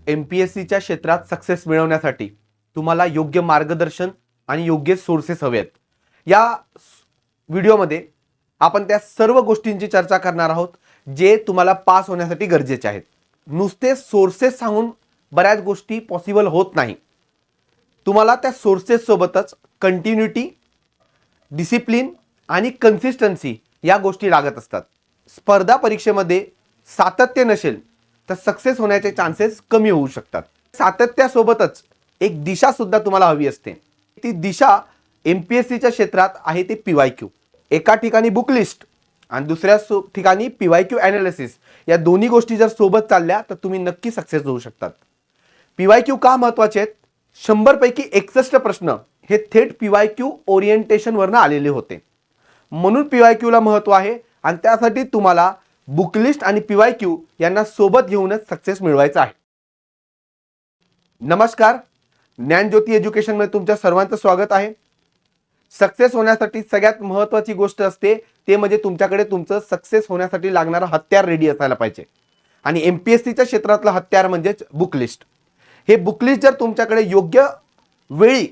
MPSCच्या क्षेत्रात सक्सेस मिळवण्यासाठी तुम्हाला योग्य मार्गदर्शन आणि योग्य सोर्सेस हवे आहेत. या व्हिडिओमध्ये आपण त्या सर्व गोष्टींची चर्चा करणार आहोत जे तुम्हाला पास होण्यासाठी गरजेचे आहेत. नुसते सोर्सेस सांगून बऱ्याच गोष्टी पॉसिबल होत नाही. तुम्हाला त्या सोर्सेस सोबतच कंटिन्युटी, डिसिप्लिन आणि कन्सिस्टन्सी या गोष्टी लागत असतात. स्पर्धा परीक्षेमध्ये सातत्य नसेल तर सक्सेस होण्याचे चान्सेस कमी होऊ शकतात. सातत्यासोबतच एक दिशा सुद्धा तुम्हाला हवी असते. ती दिशा MPSCच्या क्षेत्रात आहे ते PYQ. एका ठिकाणी बुक लिस्ट आणि दुसऱ्या ठिकाणी PYQ ॲनालिसिस, या दोन्ही गोष्टी जर सोबत चालल्या तर तुम्ही नक्की सक्सेस होऊ शकतात. PYQ का महत्त्वाचे आहेत? 100 पैकी 61 प्रश्न हे थेट PYQ ओरिएंटेशनवरनं आलेले होते, म्हणून PYQ ला महत्त्व आहे. आणि त्यासाठी तुम्हाला बुकलिस्ट आणि PYQ यांना सोबत घेऊनच सक्सेस मिळवायचा आहे. नमस्कार, ज्ञानज्योती एज्युकेशनमध्ये तुमच्या सर्वांचं स्वागत आहे. सक्सेस होण्यासाठी सगळ्यात महत्त्वाची गोष्ट असते ते म्हणजे तुमच्याकडे तुमचं सक्सेस होण्यासाठी लागणारं हत्यार रेडी असायला पाहिजे. आणि MPSCच्या क्षेत्रातलं हत्यार म्हणजेच बुकलिस्ट. हे बुकलिस्ट जर तुमच्याकडे योग्य वेळी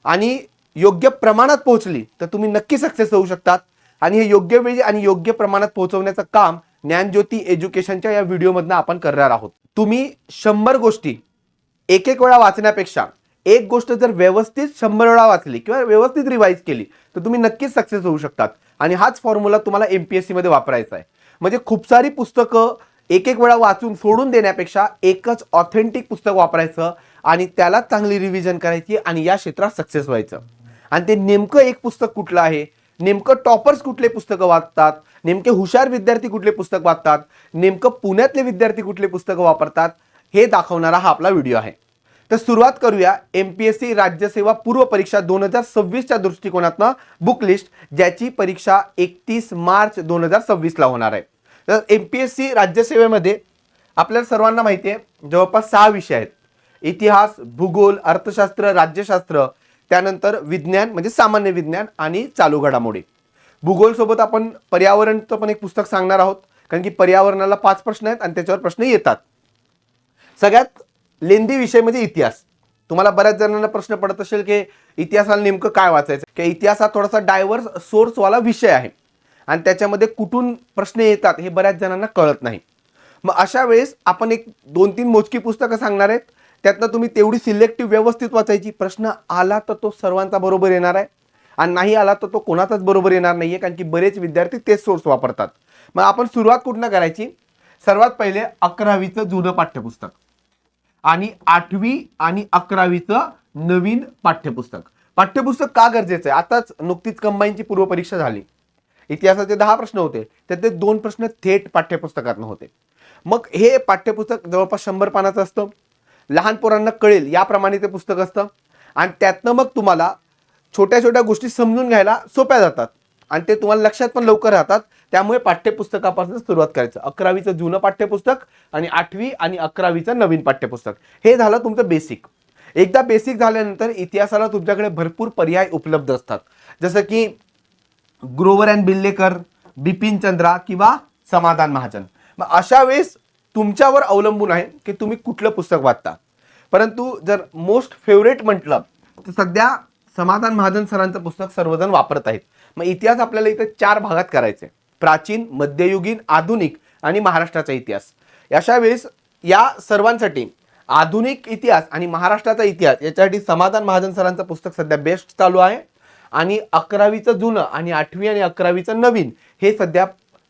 आणि योग्य प्रमाणात पोहोचली तर तुम्ही नक्की सक्सेस होऊ शकतात. आणि हे योग्य वेळी आणि योग्य प्रमाणात पोहोचवण्याचं काम ज्ञानज्योती एज्युकेशनच्या या व्हिडिओमधनं आपण करणार आहोत. तुम्ही 100 गोष्टी एक वेळा वाचण्यापेक्षा एक गोष्ट जर व्यवस्थित 100 वेळा वाचली किंवा व्यवस्थित रिवाइज केली तर तुम्ही नक्कीच सक्सेस होऊ शकतात. आणि हाच फॉर्म्युला तुम्हाला MPSC मध्ये वापरायचा आहे. म्हणजे खूप सारी पुस्तकं एक वेळा वाचून सोडून देण्यापेक्षा एकच ऑथेंटिक पुस्तक वापरायचं आणि त्याला चांगली रिव्हिजन करायची आणि या क्षेत्रात सक्सेस व्हायचं. आणि ते नेमकं एक पुस्तक कुठलं आहे, नेमकं टॉपर्स कुठले पुस्तकं वाचतात, नेमके हुशार विद्यार्थी कुठले पुस्तक वाचतात, नेमकं पुण्यातले विद्यार्थी कुठले पुस्तकं वापरतात, हे दाखवणारा हा आपला व्हिडिओ आहे. तर सुरुवात करूया MPSC राज्यसेवा पूर्व परीक्षा 2026च्या दृष्टिकोनातनं बुक लिस्ट, ज्याची परीक्षा 31 मार्च 2026 ला होणार आहे. तर MPSC राज्यसेवेमध्ये आपल्याला सर्वांना माहिती आहे जवळपास 6 विषय आहेत. इतिहास, भूगोल, अर्थशास्त्र, राज्यशास्त्र, त्यानंतर विज्ञान म्हणजे सामान्य विज्ञान आणि चालू घडामोडी. भूगोल सोबत आपण पर्यावरणचं पण एक पुस्तक सांगणार आहोत, कारण की पर्यावरणाला 5 प्रश्न आहेत आणि त्याच्यावर प्रश्न येतात. सगळ्यात लेंदी विषय म्हणजे इतिहास. तुम्हाला बऱ्याच जणांना प्रश्न पडत असेल की इतिहासाला नेमकं काय वाचायचं, की इतिहास हा थोडासा डायव्हर्स सोर्सवाला विषय आहे आणि त्याच्यामध्ये कुठून प्रश्न येतात हे बऱ्याच जणांना कळत नाही. मग अशा वेळेस आपण एक 2-3 मोजकी पुस्तकं सांगणार आहेत. त्यातनं तुम्ही तेवढी सिलेक्टिव्ह व्यवस्थित वाचायची. प्रश्न आला तर तो सर्वांचा बरोबर येणार आहे आणि नाही आला तर तो कोणाचाच बरोबर येणार नाहीये, कारण की बरेच विद्यार्थी तेच सोर्स वापरतात. मग आपण सुरुवात कुठनं करायची? सर्वात पहिले 11वीचं जुनं पाठ्यपुस्तक आणि 8वी आणि 11वीचं नवीन पाठ्यपुस्तक. पाठ्यपुस्तक का गरजेचं आहे? आताच नुकतीच कंबाईनची पूर्व परीक्षा झाली. इतिहासाचे 10 प्रश्न होते, त्यातले 2 प्रश्न थेट पाठ्यपुस्तकातून होते. मग हे पाठ्यपुस्तक जवळपास 100 पानाचं असतं. लहान पोरांना कळेल याप्रमाणे ते पुस्तक असतं आणि त्यातनं मग तुम्हाला छोट्या छोट्या गोष्टी समजून घ्यायला सोप्या जातात आणि ते तुम्हाला लक्षात पण लवकर राहतात. त्यामुळे पाठ्यपुस्तकापासून सुरुवात करायचं. 11वीचं जुनं पाठ्यपुस्तक आणि 8वी आणि 11वीचं नवीन पाठ्यपुस्तक. हे झालं तुमचं बेसिक. एकदा बेसिक झाल्यानंतर इतिहासाला तुमच्याकडे भरपूर पर्याय उपलब्ध असतात, जसं की ग्रोवर अँड बिल्लेकर, बिपिन चंद्रा किंवा समाधान महाजन. मग अशा वेळेस तुमच्यावर अवलंबून आहे की तुम्ही कुठलं पुस्तक वाचता. परंतु जर मोस्ट फेवरेट म्हटलं तर सध्या समाधान महाजन सरांचं पुस्तक सर्वजण वापरत आहेत. मग इतिहास आपल्याला इथे 4 भागात करायचे: प्राचीन, मध्ययुगीन, आधुनिक आणि महाराष्ट्राचा इतिहास. अशा वेळेस या सर्वांसाठी आधुनिक इतिहास आणि महाराष्ट्राचा इतिहास याच्यासाठी समाधान महाजन सरांचं पुस्तक सध्या बेस्ट चालू आहे. आणि 11वीचं जुनं आणि 8वी आणि 11वीचं नवीन हे सध्या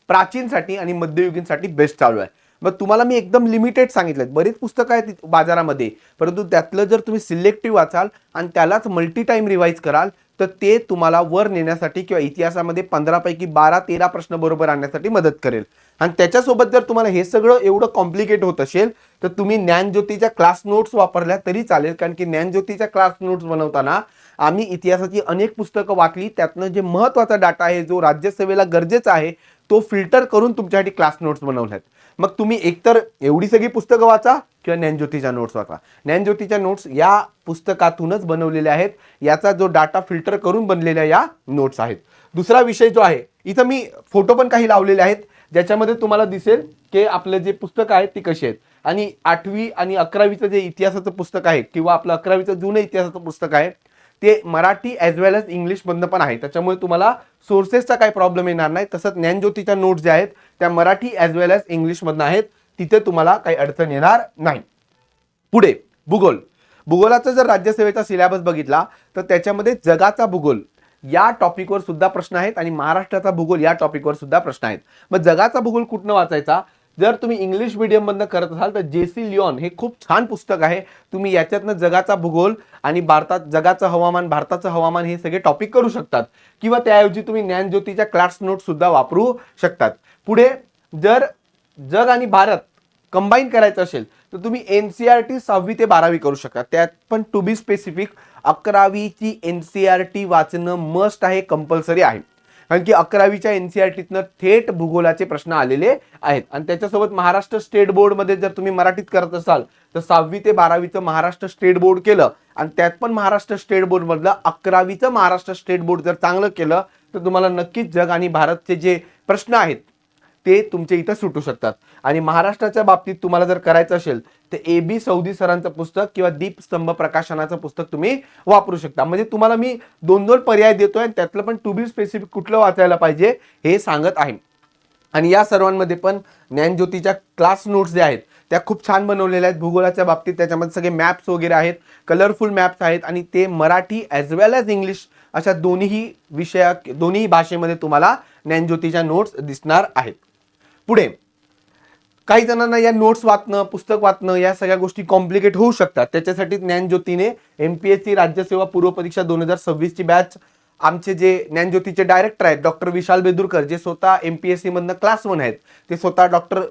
प्राचीनसाठी आणि मध्ययुगीनसाठी बेस्ट चालू आहे. मग तुम्हाला मी एकदम लिमिटेड सांगितलं. बरीच पुस्तकं आहेत बाजारामध्ये, परंतु त्यातलं जर तुम्ही सिलेक्टिव्ह वाचाल आणि त्यालाच मल्टी टाइम रिवाइज कराल तर ते तुम्हाला वर नेण्यासाठी किंवा इतिहासामध्ये 15 पैकी 12-13 प्रश्न बरोबर आणण्यासाठी मदत करेल. आणि त्याच्यासोबत जर तुम्हाला हे सगळं एवढं कॉम्प्लिकेट होत असेल तर तुम्ही ज्ञानज्योतीच्या क्लास नोट्स वापरल्या तरी चालेल, कारण की ज्ञानज्योतीच्या क्लास नोट्स बनवताना आम्ही इतिहासाची अनेक पुस्तकं वाचली. त्यातनं जे महत्त्वाचा डाटा आहे, जो राज्यसेवेला गरजेचा आहे, तो फिल्टर करून तुमच्यासाठी क्लास नोट्स बनवल्यात. मग तुम्ही एकतर एवढी सगळी पुस्तकं वाचा किंवा ज्ञानज्योतीच्या नोट्स वाचा. ज्ञानज्योतीच्या नोट्स या पुस्तकातूनच बनवलेल्या आहेत. याचा जो डाटा फिल्टर करून बनलेल्या या नोट्स आहेत. दुसरा विषय जो आहे, इथं मी फोटो पण काही लावलेले आहेत ज्याच्यामध्ये तुम्हाला दिसेल की आपले जे पुस्तकं आहेत ती कशी आहेत. आणि 8वी आणि 11वीचं जे इतिहासाचं पुस्तक आहे किंवा आपलं 11वीचं जुनं इतिहासाचं पुस्तक आहे ते मराठी ॲज वेल एज इंग्लिशमधनं पण आहे. त्याच्यामुळे तुम्हाला सोर्सेसचा काही प्रॉब्लेम येणार नाही. तसंच ज्ञानज्योतीच्या नोट्स ज्या आहेत त्या मराठी ॲज वेल एज इंग्लिशमधनं आहेत. तिथे तुम्हाला काही अडचण येणार नाही. पुढे भूगोल. भूगोलाचा जर राज्यसेवेचा सिलेबस बघितला तर त्याच्यामध्ये जगाचा भूगोल या टॉपिकवर सुद्धा प्रश्न आहेत आणि महाराष्ट्राचा भूगोल या टॉपिकवर सुद्धा प्रश्न आहेत. मग जगाचा भूगोल कुठनं वाचायचा? जर तुम्ही इंग्लिश मीडियममधनं करत असाल तर जेसी लिओन हे खूप छान पुस्तक आहे. तुम्ही याच्यातनं जगाचा भूगोल आणि भारतात जगाचं हवामान, भारताचं हवामान हे सगळे टॉपिक करू शकतात किंवा त्याऐवजी तुम्ही ज्ञानज्योतीच्या क्लास नोट सुद्धा वापरू शकतात. पुढे जर जग आणि भारत कंबाईन करायचं असेल तर तुम्ही NCERT 6वी ते 12वी करू शकता. त्यात पण टू बी स्पेसिफिक 11वीची NCERT वाचणं मस्ट आहे, कंपल्सरी आहे. कारण की 11वीच्या NCERTतनं थेट भूगोलाचे प्रश्न आलेले आहेत. आणि त्याच्यासोबत महाराष्ट्र स्टेट बोर्डमध्ये जर तुम्ही मराठीत करत असाल तर 6वी ते 12वीचं महाराष्ट्र स्टेट बोर्ड केलं आणि त्यात पण महाराष्ट्र स्टेट बोर्डमधलं 11वीचं महाराष्ट्र स्टेट बोर्ड जर चांगलं केलं तर तुम्हाला नक्कीच जग आणि भारतचे जे प्रश्न आहेत ते तुमच्या इथं सुटू शकतात. आणि महाराष्ट्राच्या बाबतीत तुम्हाला जर करायचं असेल तर AB सौदी सरांचं पुस्तक किंवा दीपस्तंभ प्रकाशनाचं पुस्तक तुम्ही वापरू शकता. म्हणजे तुम्हाला मी 2 पर्याय देतोय आणि त्यातलं पण टू बी स्पेसिफिक कुठलं वाचायला पाहिजे हे सांगत आहे. आणि या सर्वांमध्ये पण ज्ञानज्योतीच्या क्लास नोट्स ज्या आहेत त्या खूप छान बनवलेल्या आहेत. भूगोलाच्या बाबतीत त्याच्यामध्ये सगळे मॅप्स वगैरे आहेत, कलरफुल मॅप्स आहेत आणि ते मराठी ॲज वेल एज इंग्लिश अशा दोन्ही भाषेमध्ये तुम्हाला ज्ञानज्योतीच्या नोट्स दिसणार आहेत. पुढे काही जणांना या नोट्स वाचणं, पुस्तक वाचणं या सगळ्या गोष्टी कॉम्प्लिकेट होऊ शकतात. त्याच्यासाठी ज्ञानज्योतीने MPSC राज्यसेवा पूर्व परीक्षा 2026 ची बॅच आमचे जे ज्ञानज्योतीचे डायरेक्टर आहेत डॉक्टर विशाल बेंदुरकर, जे स्वतः MPSC मधनं क्लास 1 आहेत, ते स्वतः डॉक्टर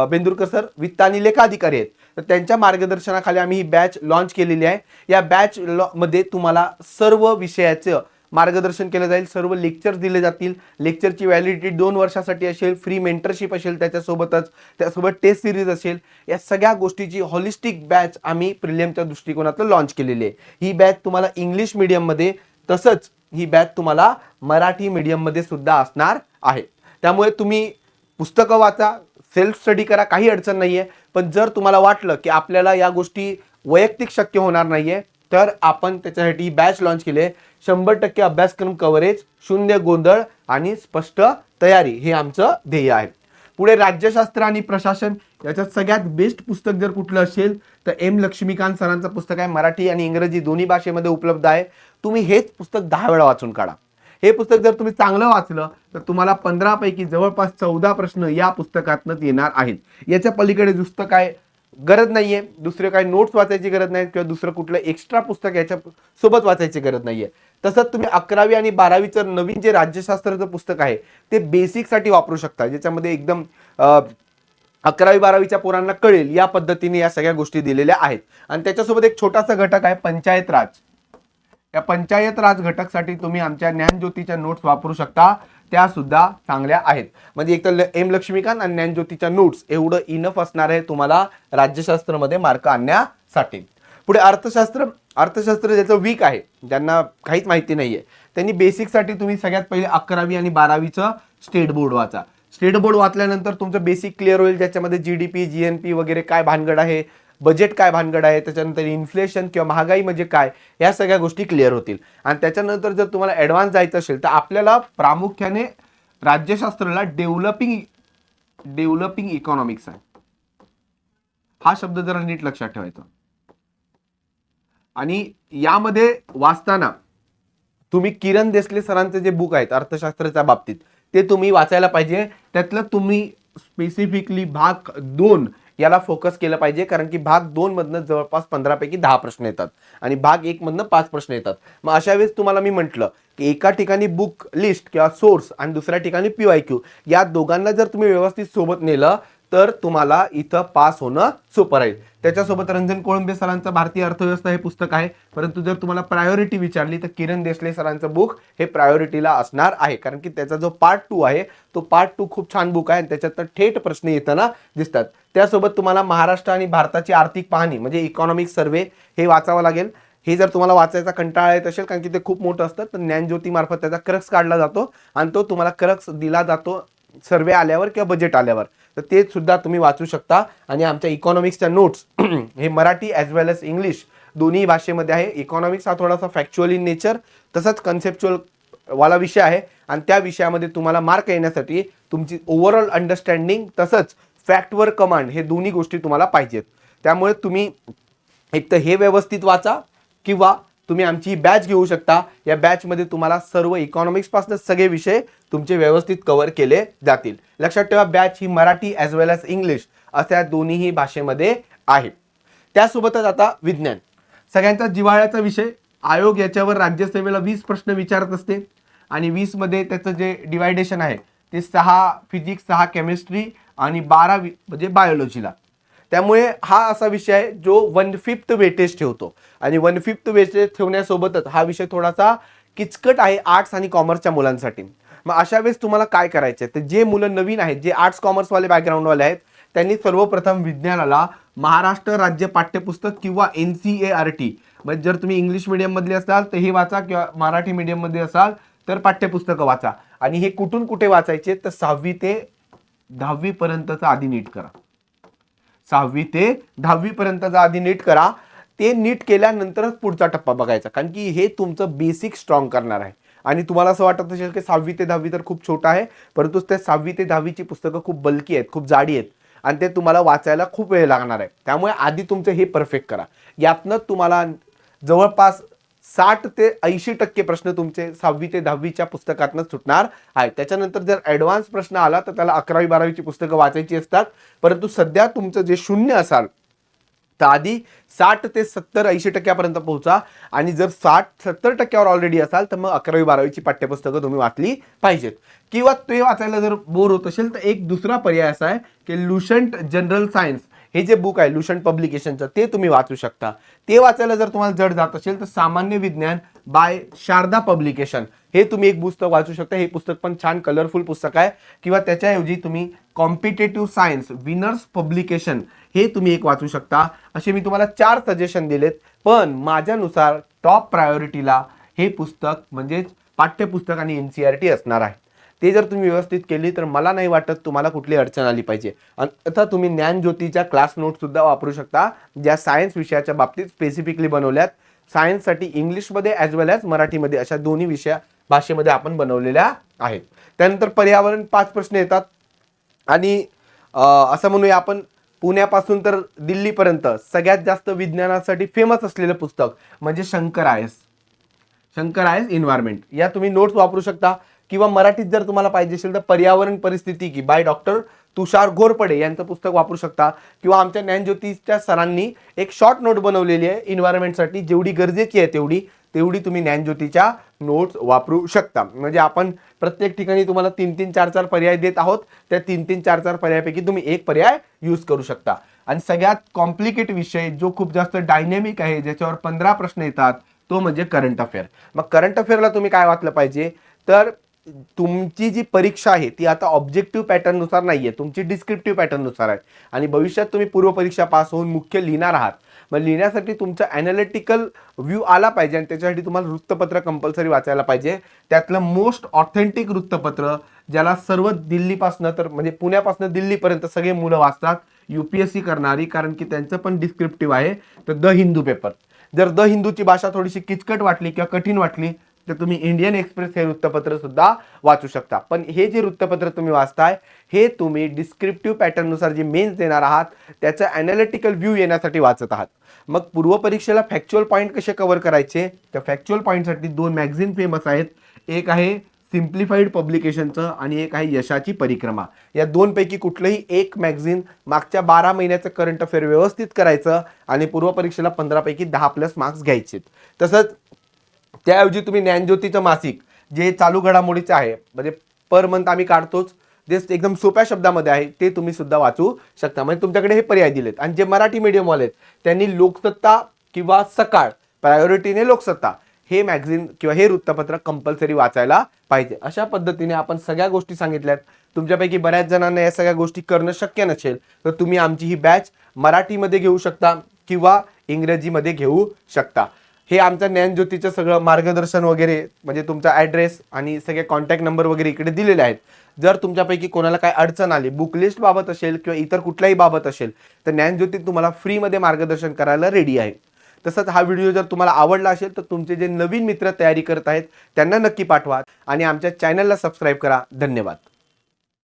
बेंदुरकर सर वित्त आणि लेखा अधिकारी आहेत. तर त्यांच्या मार्गदर्शनाखाली आम्ही ही बॅच लॉन्च केलेली आहे. या बॅच मध्ये तुम्हाला सर्व विषयाचं मार्गदर्शन केलं जाईल, सर्व लेक्चर्स दिले जातील. लेक्चरची व्हॅलिडिटी 2 वर्षासाठी असेल, फ्री मेंटरशिप असेल, त्यासोबत टेस्ट सिरीज असेल. या सगळ्या गोष्टीची हॉलिस्टिक बॅच आम्ही प्रिलिमच्या दृष्टिकोनातून लॉन्च केलेली आहे. ही बॅच तुम्हाला इंग्लिश मीडियममध्ये तसंच ही बॅच तुम्हाला मराठी मीडियममध्ये सुद्धा असणार आहे. त्यामुळे तुम्ही पुस्तकं वाचा, सेल्फ स्टडी करा, काही अडचण नाहीये. पण जर तुम्हाला वाटलं की आपल्याला या गोष्टी वैयक्तिक शक्य होणार नाहीये तर आपण त्याच्यासाठी बॅच लॉन्च केले. 100% अभ्यासक्रम कव्हरेज, 0 गोंधळ आणि स्पष्ट तयारी हे आमचं ध्येय आहे. पुढे राज्यशास्त्र आणि प्रशासन याच्यात सगळ्यात बेस्ट पुस्तक जर कुठलं असेल तर M लक्ष्मीकांत सरांचं पुस्तक आहे. मराठी आणि इंग्रजी दोन्ही भाषेमध्ये उपलब्ध आहे. तुम्ही हेच पुस्तक 10 वेळा वाचून काढा. हे पुस्तक जर तुम्ही चांगलं वाचलं तर तुम्हाला 15 पैकी जवळपास 14 प्रश्न या पुस्तकातनं येणार आहेत. याच्या पलीकडे दुसरं काय गरज नाहीये, दुसरे काही नोट्स वाचायची गरज नाही किंवा दुसरं कुठलं एक्स्ट्रा पुस्तक याच्या सोबत वाचायची गरज नाहीये. तसंच तुम्ही 11वी आणि 12वीचं नवीन जे राज्यशास्त्राचं पुस्तक आहे ते बेसिकसाठी वापरू शकता, ज्याच्यामध्ये एकदम 11वी 12वीच्या पोरांना कळेल या पद्धतीने या सगळ्या गोष्टी दिलेल्या आहेत. आणि त्याच्यासोबत एक छोटासा घटक आहे पंचायत राज. या पंचायत राज घटकसाठी तुम्ही आमच्या ज्ञानज्योतीच्या नोट्स वापरू शकता, त्या सुद्धा चांगल्या आहेत. म्हणजे एक तर M लक्ष्मीकांत आणि ज्ञानज्योतीच्या नोट्स एवढं इनफ असणार आहे तुम्हाला राज्यशास्त्रामध्ये मार्क आणण्यासाठी. पुढे अर्थशास्त्र ज्याचं वीक आहे, ज्यांना काहीच माहिती नाहीये, त्यांनी बेसिकसाठी तुम्ही सगळ्यात पहिले 11वी आणि 12वीचं स्टेट बोर्ड वाचा. स्टेट बोर्ड वाचल्यानंतर तुमचं बेसिक क्लिअर होईल, ज्याच्यामध्ये GDP GNP वगैरे काय भानगड आहे, बजेट काय भानगड आहे, त्याच्यानंतर इन्फ्लेशन किंवा महागाई म्हणजे काय, या सगळ्या गोष्टी क्लिअर होतील. आणि त्याच्यानंतर जर तुम्हाला ॲडव्हान्स जायचं असेल तर आपल्याला प्रामुख्याने राज्यशास्त्राला डेव्हलपिंग इकॉनॉमिक्स आहे, हा शब्द जरा नीट लक्षात ठेवायचा. आणि यामध्ये वाचताना तुम्ही किरण देसले सरांचे जे बुक आहेत अर्थशास्त्राच्या बाबतीत ते तुम्ही वाचायला पाहिजे. त्यातलं तुम्ही स्पेसिफिकली भाग 2 याला फोकस केलं पाहिजे, कारण की भाग 2 मधनं जवळपास 15 पैकी 10 प्रश्न येतात आणि भाग 1 मधनं 5 प्रश्न येतात. मग अशा वेळेस तुम्हाला मी म्हटलं की एका ठिकाणी बुक लिस्ट किंवा सोर्स आणि दुसऱ्या ठिकाणी PYQ, या दोघांना जर तुम्ही व्यवस्थित सोबत नेलं तर तुम्हाला इथं पास होणं सोपं राहील. त्याच्यासोबत रंजन कोळंबे सरांचं भारतीय अर्थव्यवस्था हे पुस्तक आहे. परंतु जर तुम्हाला प्रायोरिटी विचारली तर किरण देसले सरांचं बुक हे प्रायोरिटीला असणार आहे, कारण की त्याचा जो पार्ट 2 आहे तो पार्ट 2 खूप छान बुक आहे आणि त्याच्यात थेट प्रश्न येताना दिसतात. त्यासोबत तुम्हाला महाराष्ट्र आणि भारताची आर्थिक पाहणी म्हणजे इकॉनॉमिक सर्वे हे वाचावं लागेल. हे जर तुम्हाला वाचायचा कंटाळा येत असेल कारण की ते खूप मोठं असतं तर ज्ञानज्योती मार्फत त्याचा क्रक्स काढला जातो आणि तो तुम्हाला क्रक्स दिला जातो सर्वे आल्यावर किंवा बजेट आल्यावर, तर ते सुद्धा तुम्ही वाचू शकता. आणि आमच्या इकॉनॉमिक्सच्या नोट्स हे मराठी ॲज वेल एज इंग्लिश दोन्ही भाषेमध्ये आहे. इकॉनॉमिक्स हा थोडासा फॅक्च्युअल इन नेचर तसंच कन्सेप्च्युअल वाला विषय आहे आणि त्या विषयामध्ये तुम्हाला मार्क येण्यासाठी तुमची ओव्हरऑल अंडरस्टँडिंग तसंच फॅक्टवर कमांड हे दोन्ही गोष्टी तुम्हाला पाहिजेत. त्यामुळे तुम्ही एक तर हे व्यवस्थित वाचा किंवा तुम्ही आमची ही बॅच घेऊ शकता. या बॅचमध्ये तुम्हाला सर्व इकॉनॉमिक्सपासून सगळे विषय तुमचे व्यवस्थित कव्हर केले जातील. लक्षात ठेवा, बॅच ही मराठी ॲज वेल एज इंग्लिश अशा दोन्हीही भाषेमध्ये आहे. त्यासोबतच आता विज्ञान सगळ्यांचा जिव्हाळ्याचा विषय. आयोग याच्यावर राज्यसेवेला 20 प्रश्न विचारत असते आणि 20 मध्ये त्याचं जे डिवायडेशन आहे ते 6 फिजिक्स, 6 केमिस्ट्री आणि 12 म्हणजे बायोलॉजीला. त्यामुळे हा असा विषय आहे जो 1/5 वेटेज ठेवतो आणि 1/5 वेटेज ठेवण्यासोबतच हा विषय थोडासा किचकट आहे आर्ट्स आणि कॉमर्सच्या मुलांसाठी. मग अशा वेळेस तुम्हाला काय करायचं आहे, तर जे मुलं नवीन आहेत, जे आर्ट्स कॉमर्सवाले बॅकग्राऊंडवाले आहेत, त्यांनी सर्वप्रथम विज्ञानाला महाराष्ट्र राज्य पाठ्यपुस्तक किंवा NCERT म्हणजे जर तुम्ही इंग्लिश मीडियममधले असाल तर हे वाचा किंवा मराठी मीडियममध्ये असाल तर पाठ्यपुस्तकं वाचा. आणि हे कुठून कुठे वाचायचे, तर 6वी ते 10वी पर्यंतचा आधी नीट करा. 6वी ते 10वी पर्यंतचा आधी नीट करा. ते नीट केल्यानंतरच पुढचा टप्पा बघायचा, कारण की हे तुमचं बेसिक स्ट्रॉंग करणार आहे. आणि तुम्हाला असं वाटत असेल की 6वी ते 10वी तर खूप छोटा आहे, परंतु ते 6वी ते 10वीची पुस्तकं खूप बल्की आहेत, खूप जाडी आहेत आणि ते तुम्हाला वाचायला खूप वेळ लागणार आहे. त्यामुळे आधी तुमचं हे परफेक्ट करा. यातनं तुम्हाला जवळपास 60 ते 80% प्रश्न तुमचे 6वी ते 10वीच्या पुस्तकातनं सुटणार आहे. त्याच्यानंतर जर ॲडव्हान्स प्रश्न आला तर त्याला 11वी 12वीची पुस्तकं वाचायची असतात. परंतु सध्या तुमचं जे शून्य असाल तर आधी 60 ते 70-80% पोहोचा आणि जर 60-70% ऑलरेडी असाल तर मग 11वी 12वीची पाठ्यपुस्तकं तुम्ही वाचली पाहिजेत. किंवा ते वाचायला जर बोर होत असेल तर एक दुसरा पर्याय असा आहे की लुशंट जनरल सायन्स हे जे बुक आहे लुशंट पब्लिकेशनचं ते तुम्ही वाचू शकता. ते वाचायला जर तुम्हाला जड जात असेल तर सामान्य विज्ञान बाय शारदा पब्लिकेशन हे तुम्ही एक पुस्तक वाचू शकता. हे पुस्तक पण छान कलरफुल पुस्तक आहे. किंवा त्याच्याऐवजी तुम्ही कॉम्पिटेटिव्ह सायन्स विनर्स पब्लिकेशन हे तुम्ही एक वाचू शकता. असे मी तुम्हाला 4 सजेशन दिलेत, पण माझ्यानुसार टॉप प्रायोरिटीला हे पुस्तक म्हणजेच पाठ्यपुस्तक आणि NCERT असणार आहे. ते जर तुम्ही व्यवस्थित केली तर मला नाही वाटत तुम्हाला कुठली अडचण आली पाहिजे. आता तुम्ही ज्ञानज्योतीच्या क्लास नोट सुद्धा वापरू शकता, ज्या सायन्स विषयाच्या बाबतीत स्पेसिफिकली बनवल्यात. सायन्ससाठी इंग्लिशमध्ये ॲज वेल ॲज मराठीमध्ये अशा दोन्ही भाषेमध्ये आपण बनवलेल्या आहेत. त्यानंतर पर्यावरण 5 प्रश्न येतात आणि असं म्हणूया आपण पुण्यापासून तर दिल्लीपर्यंत सगळ्यात जास्त विज्ञानासाठी फेमस असलेलं पुस्तक म्हणजे शंकर IS एन्व्हायरमेंट. या तुम्ही नोट्स वापरू शकता. किंवा मराठीत जर तुम्हाला पाहिजे असेल तर पर्यावरण परिस्थिती की बाय डॉक्टर तुषार घोरपडे यांचं पुस्तक वापरू शकता. किंवा आमच्या ज्ञानज्योतीच्या सरांनी एक शॉर्ट नोट बनवलेली आहे एन्व्हायरमेंटसाठी, जेवढी गरजेची आहे तेवढी तुम्ही ज्ञानज्योतीच्या नोट्स वापरू शकता. म्हणजे आपण प्रत्येक ठिकाणी तुम्हाला 3-3, 4-4 पर्याय देत आहोत. त्या 3-3, 4-4 पर्यायापैकी तुम्ही एक पर्याय यूज करू शकता. आणि सगळ्यात कॉम्प्लिकेट विषय जो खूप जास्त डायनेमिक आहे, ज्याच्यावर 15 प्रश्न येतात, तो म्हणजे करंट अफेअर. मग करंट अफेअरला तुम्ही काय वाचलं पाहिजे, तर तुमची जी परीक्षा आहे ती आता ऑब्जेक्टिव्ह पॅटर्ननुसार नाहीये, तुमची डिस्क्रिप्टिव्ह पॅटर्ननुसार आहे. आणि भविष्यात तुम्ही पूर्व परीक्षा पास होऊन मुख्य लिहिणार आहात. मग लिहिण्यासाठी तुमचा ॲनालिटिकल व्ह्यू आला पाहिजे आणि त्याच्यासाठी तुम्हाला वृत्तपत्र कंपल्सरी वाचायला पाहिजे. त्यातलं मोस्ट ऑथेंटिक वृत्तपत्र ज्याला सर्व दिल्लीपासनं तर म्हणजे पुण्यापासून दिल्लीपर्यंत सगळे मुलं वाचतात UPSC करणारी, कारण की त्यांचं पण डिस्क्रिप्टिव्ह आहे, तर द हिंदू पेपर. जर द हिंदूची भाषा थोडीशी किचकट वाटली किंवा कठीण वाटली तर तुम्ही इंडियन एक्सप्रेस हे वृत्तपत्र सुद्धा वाचू शकता. पण हे जे वृत्तपत्र तुम्ही वाचताय हे तुम्ही डिस्क्रिप्टिव्ह पॅटर्ननुसार जे मेन्स देणार आहात त्याचं ॲनालिटिकल व्ह्यू येण्यासाठी वाचत आहात. मग पूर्व परीक्षेला फॅक्च्युअल पॉईंट कसे कव्हर करायचे, तर फॅक्च्युअल पॉईंटसाठी 2 मॅगझिन फेमस आहेत. एक आहे सिम्प्लिफाईड पब्लिकेशनचं आणि एक आहे यशाची परिक्रमा. या 2 पैकी कुठलंही एक मॅगझिन मागच्या 12 महिन्याचं करंट अफेअर व्यवस्थित करायचं आणि पूर्व परीक्षेला 15 पैकी 10+ मार्क्स घ्यायचे. तसंच त्याऐवजी तुम्ही ज्ञानज्योतीचं मासिक जे चालू घडामोडीचं आहे, म्हणजे पर मंथ आम्ही काढतोच, जे एकदम सोप्या शब्दामध्ये आहे ते तुम्ही सुद्धा वाचू शकता. म्हणजे तुमच्याकडे हे पर्याय दिलेत. आणि जे मराठी मीडियमवाले आहेत त्यांनी लोकसत्ता किंवा सकाळ प्रायोरिटीने लोकसत्ता हे मॅगझिन किंवा हे वृत्तपत्र कंपल्सरी वाचायला पाहिजे. अशा पद्धतीने आपण सगळ्या गोष्टी सांगितल्यात. तुमच्यापैकी बऱ्याच जणांना या सगळ्या गोष्टी करणं शक्य नसेल तर तुम्ही आमची ही बॅच मराठीमध्ये घेऊ शकता किंवा इंग्रजीमध्ये घेऊ शकता. हे आमचं ज्ञानज्योतीचं सगळं मार्गदर्शन वगैरे म्हणजे तुमचा ॲड्रेस आणि सगळे कॉन्टॅक्ट नंबर वगैरे इकडे दिलेले आहेत. जर तुमच्यापैकी कोणाला काय अडचण आली, बुक लिस्ट बाबत असेल किंवा इतर कुठल्याही बाबत असेल, तर ज्ञानज्योती तुम्हाला फ्रीमध्ये मार्गदर्शन करायला रेडी आहे. तसंच हा व्हिडिओ जर तुम्हाला आवडला असेल तर तुमचे जे नवीन मित्र तयारी करत आहेत त्यांना नक्की पाठवा आणि आमच्या चॅनलला सबस्क्राईब करा. धन्यवाद.